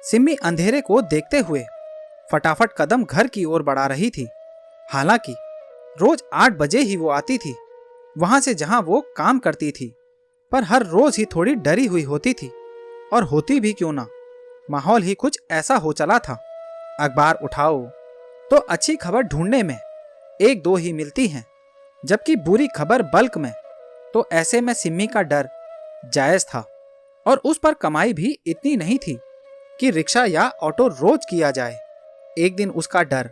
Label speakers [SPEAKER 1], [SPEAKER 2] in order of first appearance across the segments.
[SPEAKER 1] सिम्मी अंधेरे को देखते हुए फटाफट कदम घर की ओर बढ़ा रही थी। हालांकि रोज 8 बजे ही वो आती थी, वहां से जहां वो काम करती थी, पर हर रोज ही थोड़ी डरी हुई होती थी। और होती भी क्यों ना, माहौल ही कुछ ऐसा हो चला था। अखबार उठाओ तो अच्छी खबर ढूंढने में एक दो ही मिलती हैं, जबकि बुरी खबर बल्क में। तो ऐसे में सिम्मी का डर जायज था, और उस पर कमाई भी इतनी नहीं थी कि रिक्शा या ऑटो रोज किया जाए। एक दिन उसका डर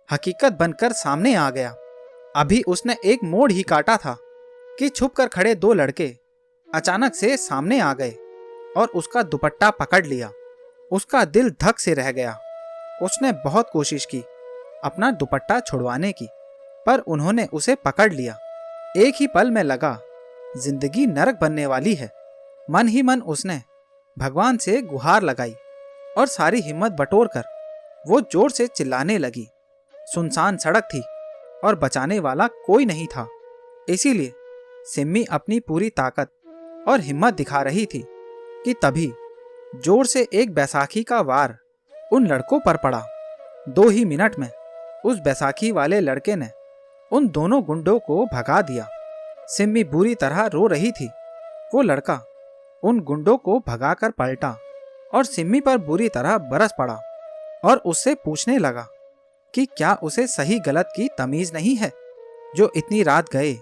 [SPEAKER 1] हकीकत बनकर सामने आ गया। अभी उसने एक मोड़ ही काटा था कि छुपकर खड़े 2 लड़के अचानक से सामने आ गए और उसका दुपट्टा पकड़ लिया। उसका दिल धक से रह गया। उसने बहुत कोशिश की अपना दुपट्टा छुड़वाने की, पर उन्होंने उसे पकड़ लिया। एक ही पल में लगा जिंदगी नरक बनने वाली है। मन ही मन उसने भगवान से गुहार लगाई और सारी हिम्मत बटोर कर वो जोर से चिल्लाने लगी। सुनसान सड़क थी और बचाने वाला कोई नहीं था। इसीलिए सिम्मी अपनी पूरी ताकत और हिम्मत दिखा रही थी कि तभी जोर से एक बैसाखी का वार उन लड़कों पर पड़ा। 2 ही मिनट में उस बैसाखी वाले लड़के ने उन दोनों गुंडों को भगा दिया। सिम्मी बुरी तरह रो रही थी। वो लड़का उन गुंडों को भगाकर पलटा और सिम्मी पर बुरी तरह बरस पड़ा और उससे पूछने लगा कि क्या उसे सही गलत की तमीज नहीं है, जो इतनी रात गए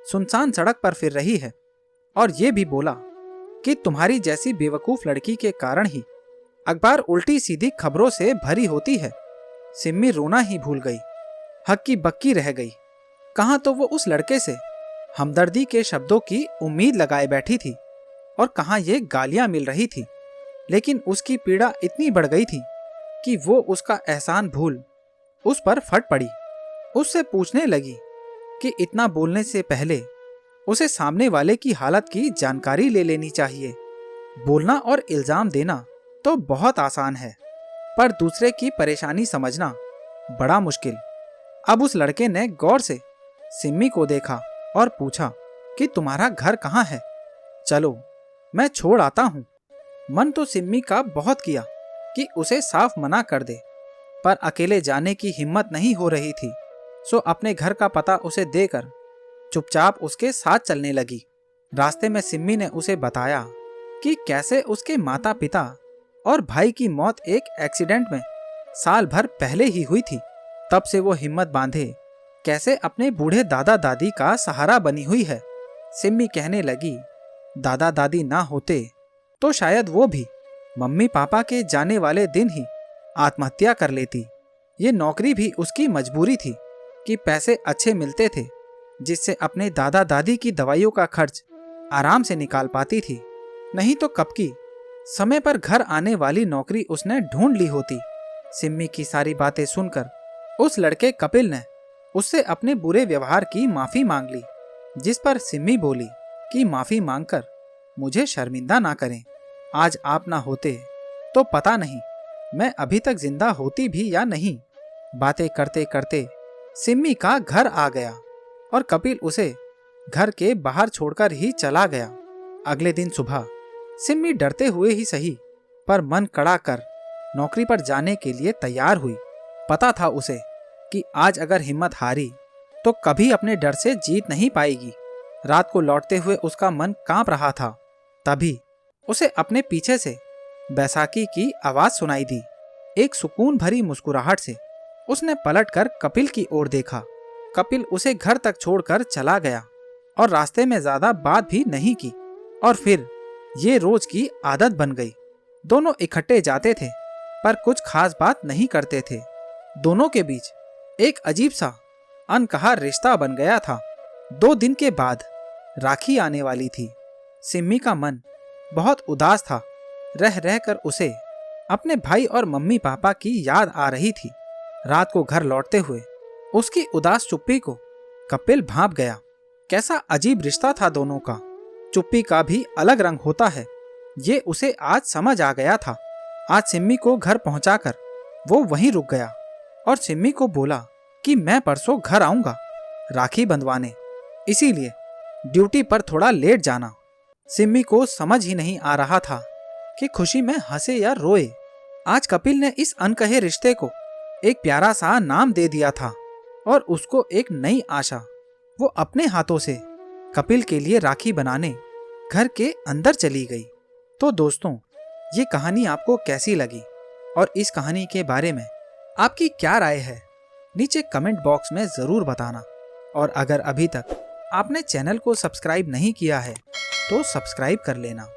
[SPEAKER 1] सुनसान सड़क पर फिर रही है। और ये भी बोला कि तुम्हारी जैसी बेवकूफ लड़की के कारण ही अखबार उल्टी सीधी खबरों से भरी होती है। सिम्मी रोना ही भूल गई, हक्की बक्की रह गई। कहाँ तो वो उस लड़के से हमदर्दी के शब्दों की उम्मीद लगाए बैठी थी, और कहाँ ये गालियां मिल रही थी। लेकिन उसकी पीड़ा इतनी बढ़ गई थी कि वो उसका एहसान भूल उस पर फट पड़ी। उससे पूछने लगी कि इतना बोलने से पहले उसे सामने वाले की हालत की जानकारी ले लेनी चाहिए। बोलना और इल्जाम देना तो बहुत आसान है, पर दूसरे की परेशानी समझना बड़ा मुश्किल। अब उस लड़के ने गौर से सिम्मी को देखा और पूछा कि तुम्हारा घर कहाँ है, चलो मैं छोड़ आता हूँ। मन तो सिम्मी का बहुत किया कि उसे साफ मना कर दे, पर अकेले जाने की हिम्मत नहीं हो रही थी। सो अपने घर का पता उसे देकर चुपचाप उसके साथ चलने लगी। रास्ते में सिम्मी ने उसे बताया कि कैसे उसके माता पिता और भाई की मौत एक एक्सीडेंट में साल भर पहले ही हुई थी। तब से वो हिम्मत बांधे कैसे अपने बूढ़े दादा दादी का सहारा बनी हुई है। सिम्मी कहने लगी, दादा दादी ना होते तो शायद वो भी मम्मी पापा के जाने वाले दिन ही आत्महत्या कर लेती। ये नौकरी भी उसकी मजबूरी थी कि पैसे अच्छे मिलते थे, जिससे अपने दादा दादी की दवाइयों का खर्च आराम से निकाल पाती थी। नहीं तो कब की समय पर घर आने वाली नौकरी उसने ढूंढ ली होती। सिम्मी की सारी बातें सुनकर उस लड़के कपिल ने उससे अपने बुरे व्यवहार की माफी मांग ली, जिस पर सिम्मी बोली कि माफी मांगकर मुझे शर्मिंदा ना करें। आज आप ना होते तो पता नहीं मैं अभी तक जिंदा होती भी या नहीं। बातें करते करते सिम्मी का घर आ गया और कपिल उसे घर के बाहर छोड़कर ही चला गया। अगले दिन सुबह सिम्मी डरते हुए ही सही, पर मन कड़ा कर नौकरी पर जाने के लिए तैयार हुई। पता था उसे कि आज अगर हिम्मत हारी तो कभी अपने डर से जीत नहीं पाएगी। रात को लौटते हुए उसका मन कांप रहा था। तभी उसे अपने पीछे से बैसाखी की आवाज सुनाई दी। एक सुकून भरी मुस्कुराहट से उसने पलटकर कपिल की ओर देखा। कपिल उसे घर तक छोड़कर चला गया और रास्ते में ज्यादा बात भी नहीं की। और फिर ये रोज की आदत बन गई। दोनों इकट्ठे जाते थे, पर कुछ खास बात नहीं करते थे। दोनों के बीच एक अजीब सा अनकहा रिश्ता बन गया था। 2 दिन के बाद राखी आने वाली थी। सिम्मी का मन बहुत उदास था। रह रहकर उसे अपने भाई और मम्मी पापा की याद आ रही थी। रात को घर लौटते हुए उसकी उदास चुप्पी को कपिल भांप गया। कैसा अजीब रिश्ता था दोनों का। चुप्पी का भी अलग रंग होता है, ये उसे आज समझ आ गया था। आज सिम्मी को घर पहुंचाकर वो वहीं रुक गया और सिम्मी को बोला कि मैं परसों घर आऊंगा राखी बंधवाने, इसीलिए ड्यूटी पर थोड़ा लेट जाना। सिम्मी को समझ ही नहीं आ रहा था कि खुशी में हंसे या रोए। आज कपिल ने इस अनकहे रिश्ते को एक प्यारा सा नाम दे दिया था और उसको एक नई आशा। वो अपने हाथों से कपिल के लिए राखी बनाने घर के अंदर चली गई। तो दोस्तों, ये कहानी आपको कैसी लगी और इस कहानी के बारे में आपकी क्या राय है, नीचे कमेंट बॉक्स में ज़रूर बताना। और अगर अभी तक आपने चैनल को सब्सक्राइब नहीं किया है तो सब्सक्राइब कर लेना।